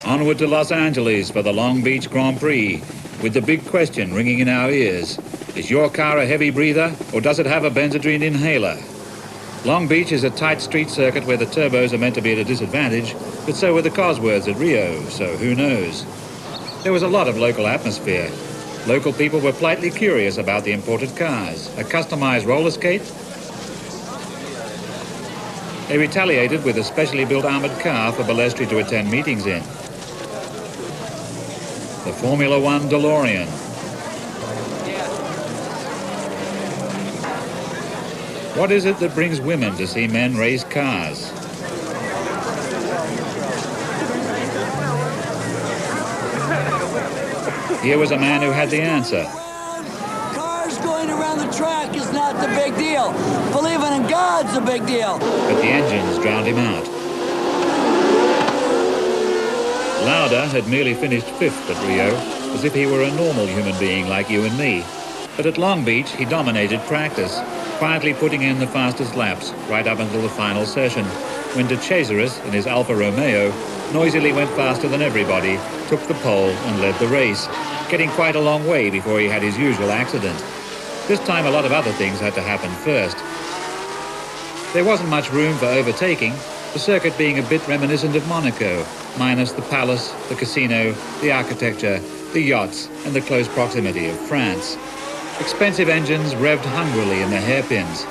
Onward to Los Angeles for the Long Beach Grand Prix, with the big question ringing in our ears. Is your car a heavy breather, or does it have a Benzedrine inhaler? Long Beach is a tight street circuit where the turbos are meant to be at a disadvantage, but so were the Cosworths at Rio, so who knows? There was a lot of local atmosphere. Local people were politely curious about the imported cars. A customized roller skate? They retaliated with a specially built armored car for Balestri to attend meetings in. The Formula One DeLorean. What is it that brings women to see men race cars? Here was a man who had the answer. Cars going around the track is not the big deal. Believing in God's the big deal. But the engines drowned him out. Lauda had merely finished 5th at Rio, as if he were a normal human being like you and me. But at Long Beach, he dominated practice, quietly putting in the fastest laps right up until the final session, when De Cesaris, in his Alfa Romeo, noisily went faster than everybody, took the pole and led the race, getting quite a long way before he had his usual accident. This time a lot of other things had to happen first. There wasn't much room for overtaking, the circuit being a bit reminiscent of Monaco, minus the palace, the casino, the architecture, the yachts, and the close proximity of France. Expensive engines revved hungrily in the hairpins.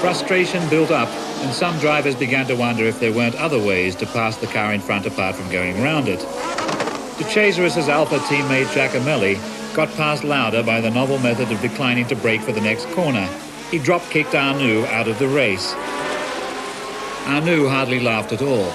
Frustration built up, and some drivers began to wonder if there weren't other ways to pass the car in front apart from going around it. De Cesaris' Alfa teammate Giacomelli got past Lauda by the novel method of declining to brake for the next corner. He drop-kicked Arnoux out of the race. Arnoux hardly laughed at all.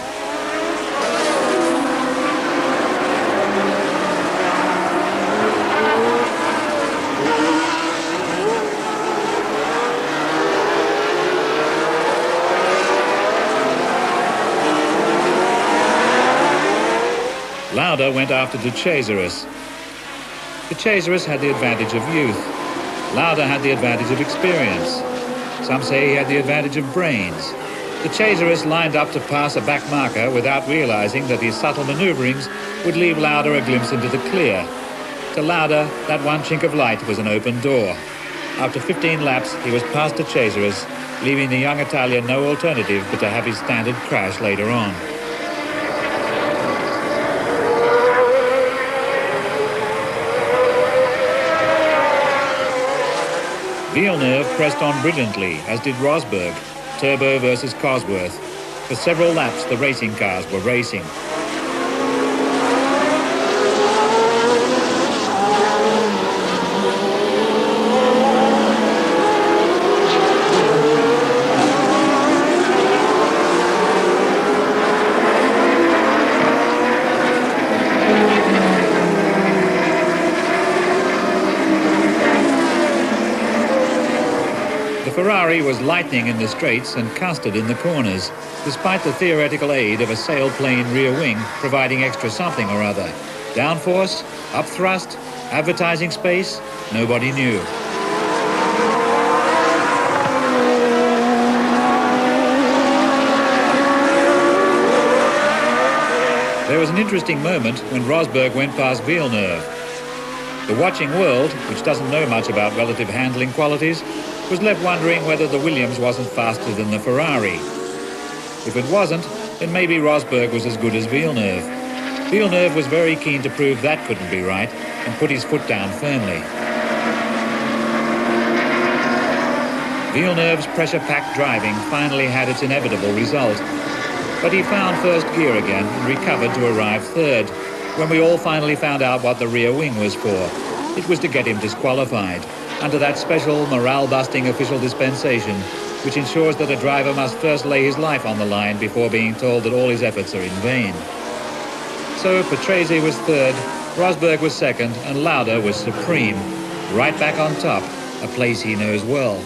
Lauda went after De Cesaris. De Cesaris had the advantage of youth. Lauda had the advantage of experience. Some say he had the advantage of brains. De Cesaris lined up to pass a back marker without realizing that his subtle maneuverings would leave Lauda a glimpse into the clear. To Lauda, that one chink of light was an open door. After 15 laps, he was past De Cesaris, leaving the young Italian no alternative but to have his standard crash later on. Villeneuve pressed on brilliantly, as did Rosberg, Turbo versus Cosworth. For several laps, the racing cars were racing. The Ferrari was lightning in the straights and custard in the corners, despite the theoretical aid of a sailplane rear wing providing extra something or other. Downforce, upthrust, advertising space, nobody knew. There was an interesting moment when Rosberg went past Villeneuve. The watching world, which doesn't know much about relative handling qualities, was left wondering whether the Williams wasn't faster than the Ferrari. If it wasn't, then maybe Rosberg was as good as Villeneuve. Villeneuve was very keen to prove that couldn't be right and put his foot down firmly. Villeneuve's pressure-packed driving finally had its inevitable result, but he found first gear again and recovered to arrive third, when we all finally found out what the rear wing was for. It was to get him disqualified, under that special morale-busting official dispensation, which ensures that a driver must first lay his life on the line before being told that all his efforts are in vain. So Patrese was third, Rosberg was second, and Lauda was supreme, right back on top, a place he knows well.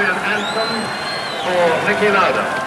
Latvian anthem for Nicky Lauda.